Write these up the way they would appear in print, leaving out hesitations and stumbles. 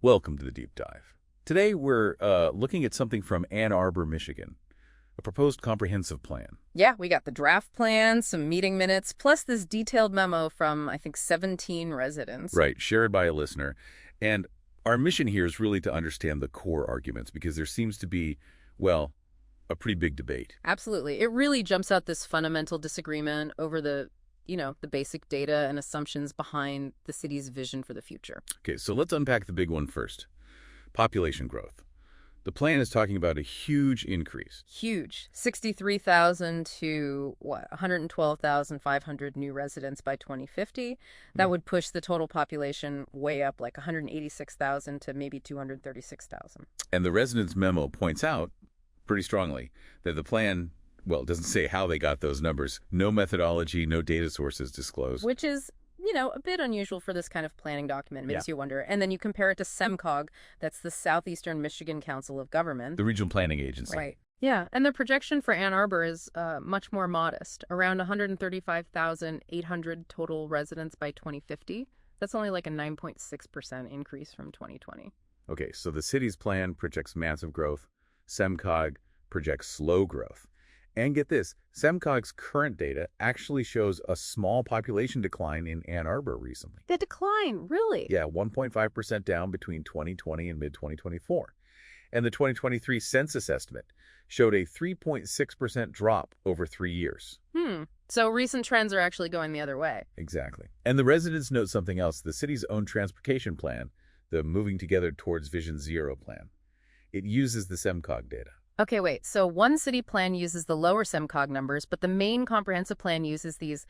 Welcome to the Deep Dive. Today we're looking at something from Ann Arbor, Michigan, a proposed comprehensive plan. Yeah, we got the draft plan, some meeting minutes, plus this detailed memo from, I think, 17 residents. Right, shared by a listener. And our mission here is really to understand the core arguments because there seems to be, well, a pretty big debate. Absolutely. It really jumps out this fundamental disagreement over the basic data and assumptions behind the city's vision for the future. Okay, so let's unpack the big one first. Population growth. The plan is talking about a huge increase. Huge. 63,000 to, 112,500 new residents by 2050. That would push the total population way up, like 186,000 to maybe 236,000. And the residents' memo points out pretty strongly that the plan, well, it doesn't say how they got those numbers. No methodology, no data sources disclosed. Which is, a bit unusual for this kind of planning document. Makes you wonder. And then you compare it to SEMCOG, that's the Southeastern Michigan Council of Government. The Regional Planning Agency. Right. Yeah, and the projection for Ann Arbor is much more modest, around 135,800 total residents by 2050. That's only like a 9.6% increase from 2020. Okay, so the city's plan projects massive growth. SEMCOG projects slow growth. And get this, SEMCOG's current data actually shows a small population decline in Ann Arbor recently. The decline, really? Yeah, 1.5% down between 2020 and mid-2024. And the 2023 census estimate showed a 3.6% drop over 3 years. So recent trends are actually going the other way. Exactly. And the residents note something else. The city's own transportation plan, the Moving Together Towards Vision Zero plan, it uses the SEMCOG data. Okay, wait. So one city plan uses the lower SEMCOG numbers, but the main comprehensive plan uses these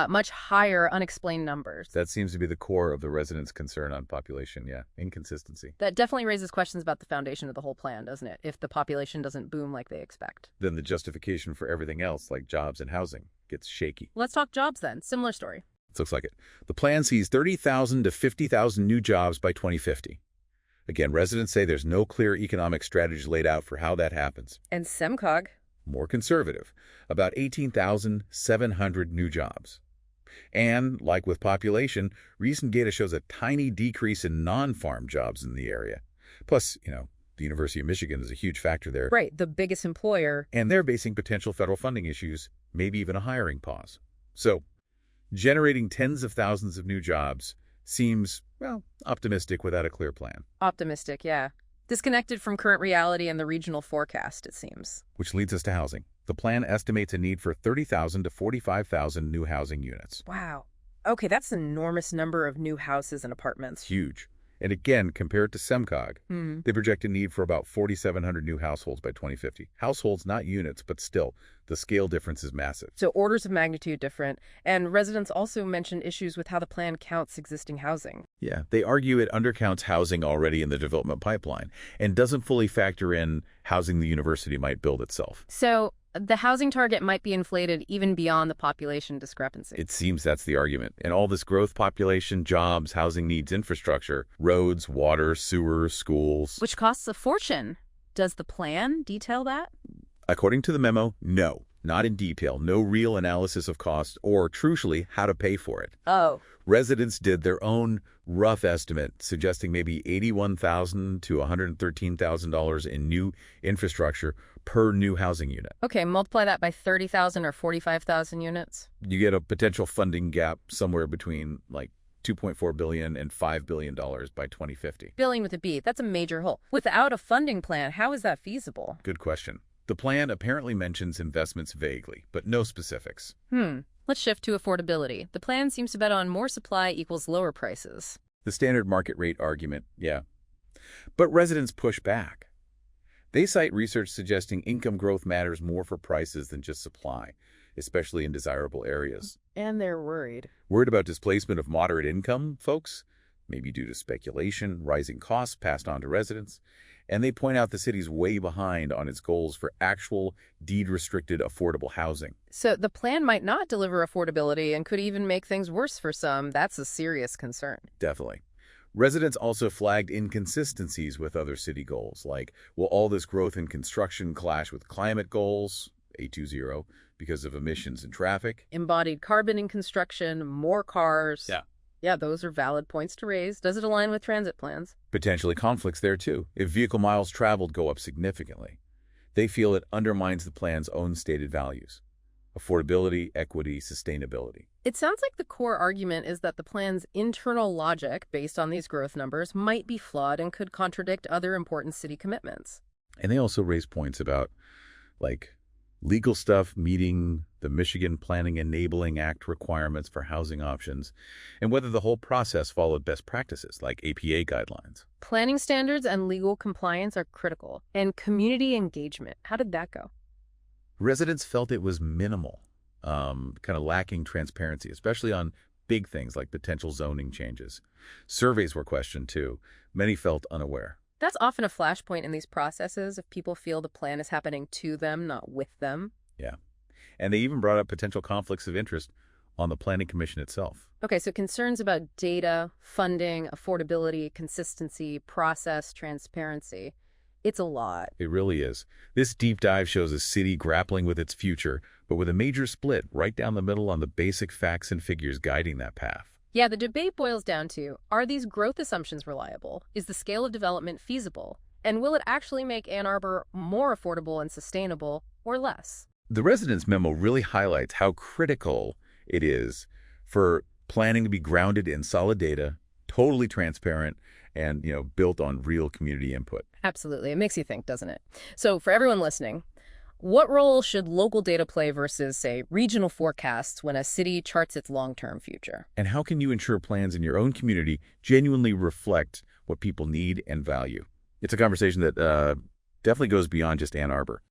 much higher unexplained numbers. That seems to be the core of the residents' concern on population, inconsistency. That definitely raises questions about the foundation of the whole plan, doesn't it? If the population doesn't boom like they expect. Then the justification for everything else, like jobs and housing, gets shaky. Let's talk jobs then. Similar story. It looks like it. The plan sees 30,000 to 50,000 new jobs by 2050. Again, residents say there's no clear economic strategy laid out for how that happens. And SEMCOG? More conservative, about 18,700 new jobs. And, like with population, recent data shows a tiny decrease in non-farm jobs in the area. Plus, the University of Michigan is a huge factor there. Right, the biggest employer. And they're facing potential federal funding issues, maybe even a hiring pause. So, generating tens of thousands of new jobs seems, optimistic without a clear plan. Optimistic, yeah. Disconnected from current reality and the regional forecast, it seems. Which leads us to housing. The plan estimates a need for 30,000 to 45,000 new housing units. Wow. Okay, that's an enormous number of new houses and apartments. Huge. And again, compared to SEMCOG, they project a need for about 4,700 new households by 2050. Households, not units, but still, the scale difference is massive. So orders of magnitude different. And residents also mentioned issues with how the plan counts existing housing. Yeah, they argue it undercounts housing already in the development pipeline and doesn't fully factor in housing the university might build itself. So the housing target might be inflated even beyond the population discrepancy. It seems that's the argument. And all this growth, population, jobs, housing needs, infrastructure, roads, water, sewers, schools. Which costs a fortune. Does the plan detail that? According to the memo, no. Not in detail. No real analysis of cost or, crucially, how to pay for it. Oh. Residents did their own rough estimate, suggesting maybe $81,000 to $113,000 in new infrastructure per new housing unit. Okay, multiply that by 30,000 or 45,000 units. You get a potential funding gap somewhere between like $2.4 billion and $5 billion by 2050. Billion with a B. That's a major hole. Without a funding plan, how is that feasible? Good question. The plan apparently mentions investments vaguely, but no specifics. Let's shift to affordability. The plan seems to bet on more supply equals lower prices. The standard market rate argument, yeah. But residents push back. They cite research suggesting income growth matters more for prices than just supply, especially in desirable areas. And they're worried. Worried about displacement of moderate income folks, maybe due to speculation, rising costs passed on to residents. And they point out the city's way behind on its goals for actual deed-restricted affordable housing. So the plan might not deliver affordability and could even make things worse for some. That's a serious concern. Definitely. Residents also flagged inconsistencies with other city goals, like, will all this growth in construction clash with climate goals, A20, because of emissions and traffic? Embodied carbon in construction, more cars. Yeah. Yeah, those are valid points to raise. Does it align with transit plans? Potentially conflicts there too, if vehicle miles traveled go up significantly. They feel it undermines the plan's own stated values: affordability, equity, sustainability. It sounds like the core argument is that the plan's internal logic, based on these growth numbers, might be flawed and could contradict other important city commitments. And they also raise points about, like, legal stuff meeting the Michigan Planning Enabling Act requirements for housing options, and whether the whole process followed best practices like APA guidelines. Planning standards and legal compliance are critical. And community engagement, how did that go? Residents felt it was minimal, kind of lacking transparency, especially on big things like potential zoning changes. Surveys were questioned too. Many felt unaware. That's often a flashpoint in these processes if people feel the plan is happening to them, not with them. Yeah. And they even brought up potential conflicts of interest on the Planning Commission itself. Okay, so concerns about data, funding, affordability, consistency, process, transparency. It's a lot. It really is. This deep dive shows a city grappling with its future, but with a major split right down the middle on the basic facts and figures guiding that path. Yeah, the debate boils down to, are these growth assumptions reliable? Is the scale of development feasible? And will it actually make Ann Arbor more affordable and sustainable, or less? The residents' memo really highlights how critical it is for planning to be grounded in solid data, totally transparent, and built on real community input. Absolutely. It makes you think, doesn't it? So for everyone listening, what role should local data play versus, say, regional forecasts when a city charts its long-term future? And how can you ensure plans in your own community genuinely reflect what people need and value? It's a conversation that definitely goes beyond just Ann Arbor.